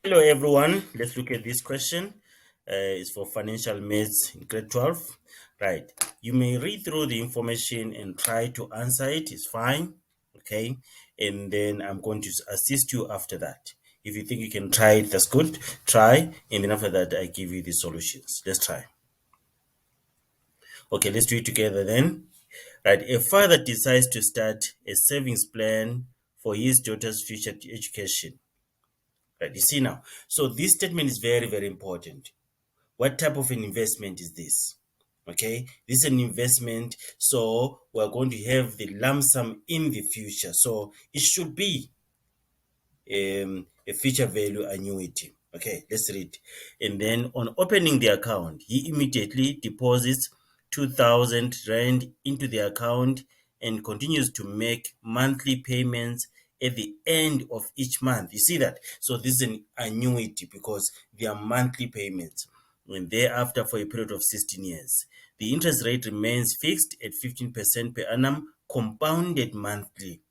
Hello everyone, let's look at this question. It's for financial maths in grade 12. Right, you may read through the information and try to answer it, it's fine. Okay, and then I'm going to assist you after that. If you think you can try it, that's good. Try, and then after that, I give you the solutions. Let's try. Okay, let's do it together then. Right, a father decides to start a savings plan for his daughter's future education. Right, you see now. So this statement is very, very important. What type of an investment is this? Okay, this is an investment, so we're going to have the lump sum in the future. So it should be a future value annuity. Okay, let's read. And then on opening the account, he immediately deposits 2,000 rand into the account and continues to make monthly payments at the end of each month. You see that? So this is an annuity because they are monthly payments. And thereafter, for a period of 16 years, the interest rate remains fixed at 15% per annum, compounded monthly.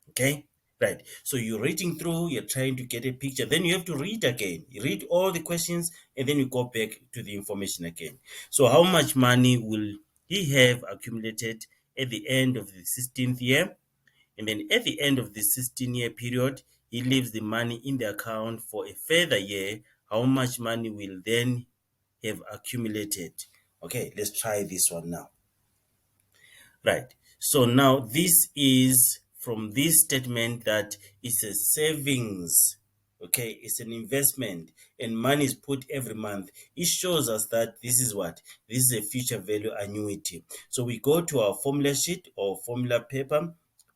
Okay, right. So you're reading through, you're trying to get a picture, then you have to read again. You read all the questions and then you go back to the information again. So how much money will he have accumulated at the end of the 16th year? And then at the end of the 16-year period, he leaves the money in the account for a further year. How much money will then have accumulated? Okay, let's try this one now. Right. So now this is from this statement that it's a savings. Okay, it's an investment and money is put every month. It shows us that this is what? This is a future value annuity. So we go to our formula sheet or formula paper.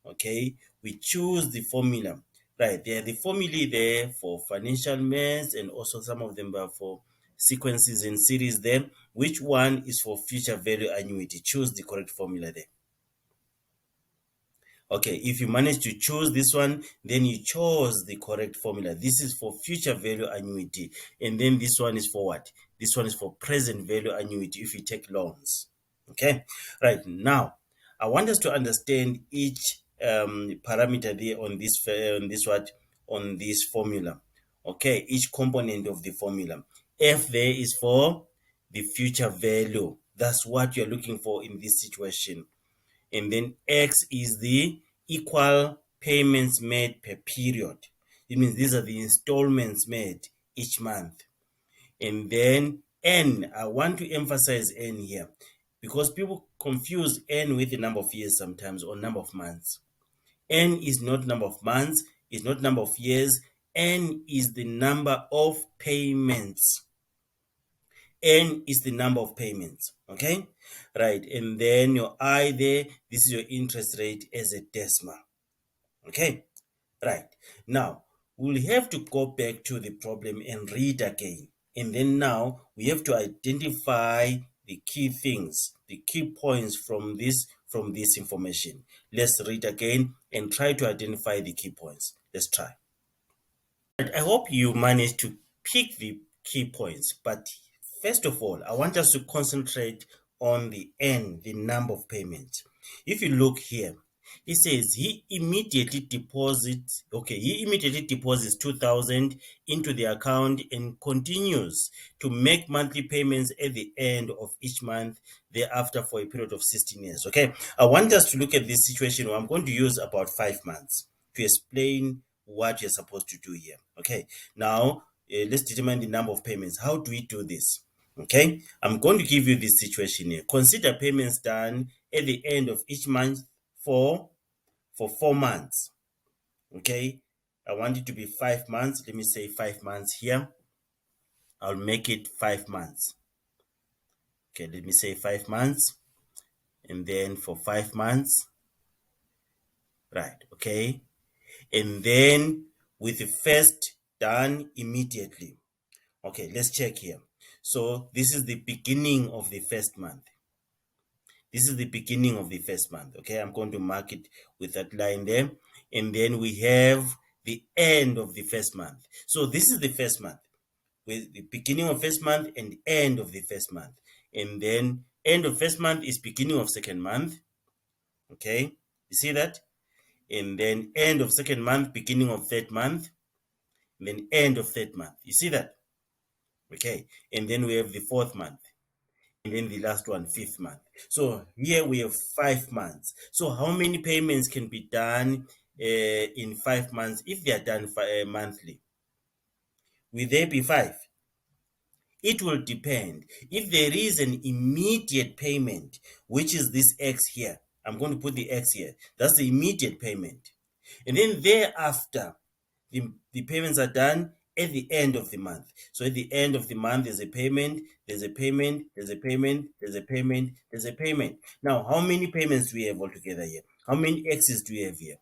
Okay, we choose the formula. Right, there are the formulae there for financial maths and also some of them are for sequences and series there. Which one is for future value annuity? Choose the correct formula there. Okay, if you manage to choose this one, then you chose the correct formula. This is for future value annuity. And then this one is for what? This one is for present value annuity if you take loans. Okay, right now, I want us to understand each parameter there on this formula. Okay, each component of the formula. F there is for the future value. That's what you're looking for in this situation. And then X is the equal payments made per period. It means these are the installments made each month. And then N, I want to emphasize N here because people confuse N with the number of years sometimes or number of months. N is not number of months, it's not number of years. N is the number of payments. N is the number of payments. Okay, right. And then your I there, this is your interest rate as a decimal. Okay, right. Now we'll have to go back to the problem and read again. And then now we have to identify the key things, the key points from this information. Let's read again and try to identify the key points. Let's try. I hope you managed to pick the key points, but first of all, I want us to concentrate on the N, the number of payments. If you look here, it says he immediately deposits 2,000 into the account and continues to make monthly payments at the end of each month thereafter for a period of 16 years. Okay, I want us to look at this situation where I'm going to use about 5 months to explain what you're supposed to do here. Okay, now let's determine the number of payments. How do we do this? Okay, I'm going to give you this situation here. Consider payments done at the end of each month for 4 months. Okay, I want it to be 5 months. Let me say 5 months here. I'll make it 5 months. Okay, let me say 5 months. And then for 5 months, right? Okay, and then with the first done immediately. Okay, let's check here. So this is the beginning of the first month. This is the beginning of the first month. Okay, I'm going to mark it with that line there. And then we have the end of the first month. So this is the first month with the beginning of first month and end of the first month. And then end of first month is beginning of second month. Okay, you see that? And then end of second month, beginning of third month. and then end of third month. You see that? Okay, and then we have the fourth month, and then the last one, fifth month. So here we have 5 months. So how many payments can be done in 5 months if they are done monthly? Will there be five? It will depend. If there is an immediate payment, which is this X here, I'm going to put the X here. That's the immediate payment. And then thereafter, the payments are done at the end of the month. So at the end of the month, there's a payment, there's a payment, there's a payment, there's a payment, there's a payment. Now, how many payments do we have altogether here? How many X's do we have here?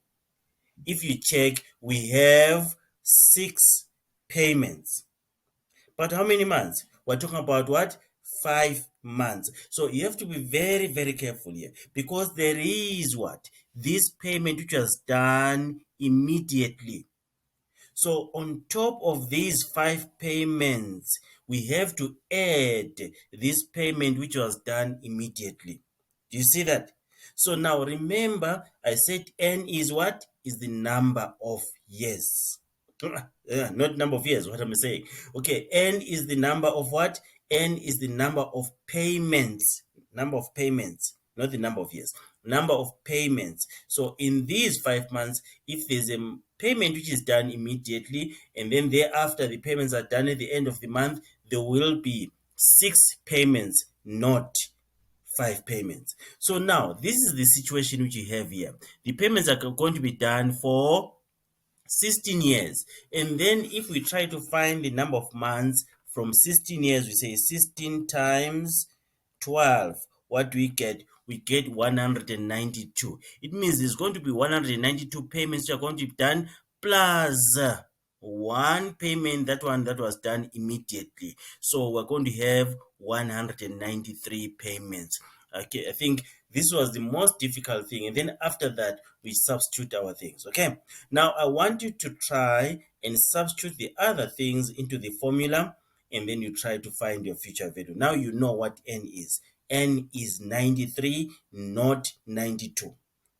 If you check, we have 6 payments. But how many months? We're talking about what? 5 months. So you have to be very, very careful here, because there is what? This payment which was done immediately. So on top of these 5 payments, we have to add this payment which was done immediately. Do you see that? So now remember, I said N is what? Is the number of years. Not number of years, what am I saying? Okay, N is the number of what? N is the number of payments. Number of payments, not the number of years. Number of payments. So in these 5 months, if there's a payment which is done immediately, and then thereafter the payments are done at the end of the month, there will be 6 payments, not 5 payments. So now, this is the situation which you have here. The payments are going to be done for 16 years. And then if we try to find the number of months from 16 years, we say 16 times 12. What do we get? We get 192. It means there's going to be 192 payments that are going to be done, plus one payment, that one that was done immediately. So we're going to have 193 payments. Okay, I think this was the most difficult thing. And then after that, we substitute our things. Okay, now I want you to try and substitute the other things into the formula, and then you try to find your future value. Now you know what N is. N is 93, not 92,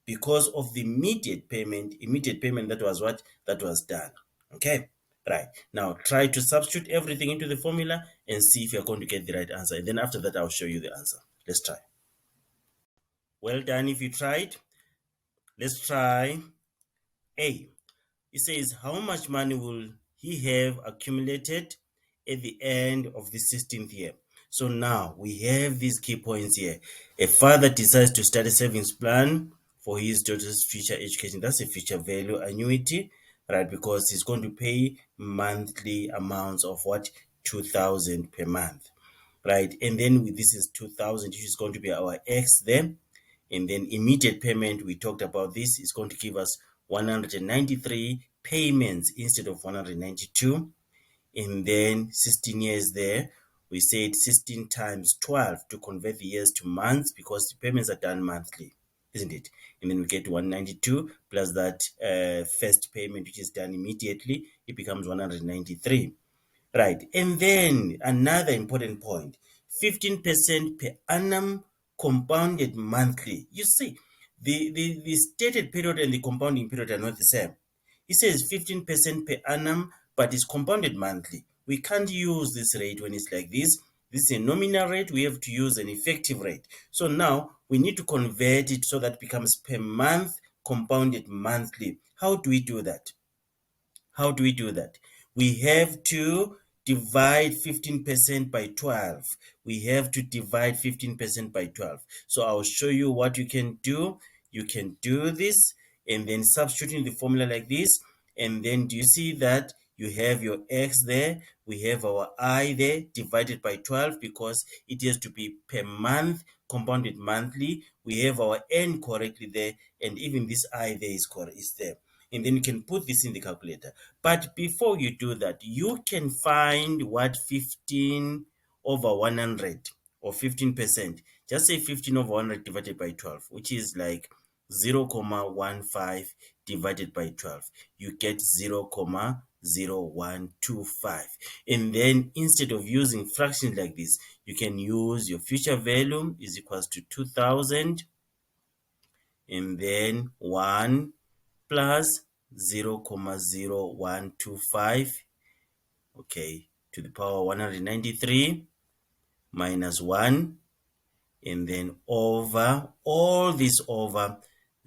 because of the immediate payment that was what? That was done. Okay, right. Now try to substitute everything into the formula and see if you're going to get the right answer. And then after that, I'll show you the answer. Let's try. Well done if you tried. Let's try A. It says, how much money will he have accumulated at the end of the 16th year? So now we have these key points here. A father decides to start a savings plan for his daughter's future education. That's a future value annuity, right? Because he's going to pay monthly amounts of what? 2,000 per month, right? And then this is 2,000, which is going to be our X there. And then immediate payment, we talked about this, is going to give us 193 payments instead of 192. And then 16 years there, we said 16 times 12 to convert the years to months, because the payments are done monthly, isn't it? And then we get 192 plus that first payment, which is done immediately, it becomes 193. Right. And then another important point, 15% per annum compounded monthly. You see, the stated period and the compounding period are not the same. It says 15% per annum, but it's compounded monthly. We can't use this rate when it's like this. This is a nominal rate. We have to use an effective rate. So now we need to convert it so that it becomes per month, compounded monthly. How do we do that? How do we do that? We have to divide 15% by 12. We have to divide 15% by 12. So I'll show you what you can do. You can do this and then substituting the formula like this. And then do you see that you have your X there? We have our I there divided by 12 because it has to be per month, compounded monthly. We have our N correctly there, and even this I there is correct, is there. And then you can put this in the calculator. But before you do that, you can find what 15 over 100 or 15%. Just say 15 over 100 divided by 12, which is like 0.15 divided by 12. You get 0.0125. And then instead of using fractions like this, you can use your future value is equals to 2,000 and then 1 plus 0.0125 Okay, to the power 193 minus 1, and then over all this over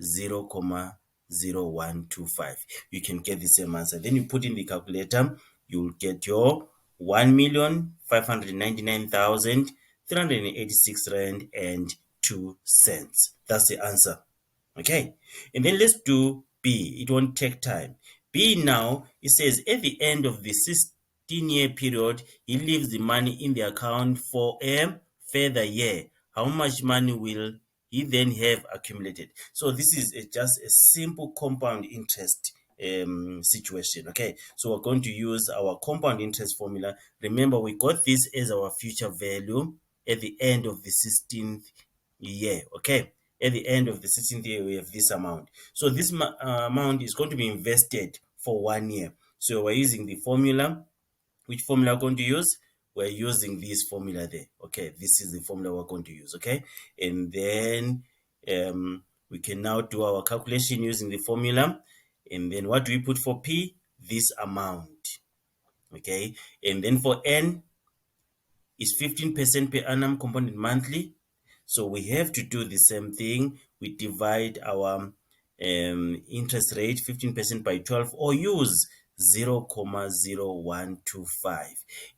0.0125. You can get the same answer. Then you put in the calculator, you'll get your 1,599,386 rand and 2 cents. That's the answer. Okay, and then let's do B. It won't take time. B now, it says at the end of the 16-year period, he leaves the money in the account for a further year. How much money will he then have accumulated? So this is just a simple compound interest situation. Okay, so we're going to use our compound interest formula. Remember, we got this as our future value at the end of the 16th year. Okay, at the end of the 16th year, we have this amount. So this amount is going to be invested for 1 year. So we're using the formula. Which formula we're going to use? We're using this formula there. Okay, this is the formula we're going to use. Okay, and then we can now do our calculation using the formula. And then what do we put for P? This amount. Okay, and then for N is 15% per annum compounded monthly. So we have to do the same thing. We divide our interest rate 15% by 12, or use 0.0125.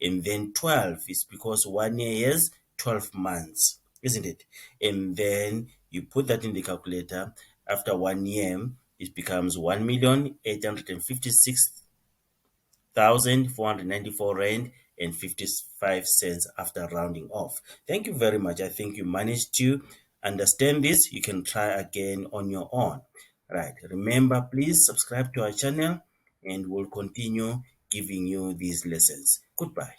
And then 12 is because 1 year is 12 months, isn't it? And then you put that in the calculator. After 1 year, it becomes 1,856,494 rand and 55 cents after rounding off. Thank you very much. I think you managed to understand this. You can try again on your own. Right. Remember, please subscribe to our channel and we'll continue giving you these lessons. Goodbye.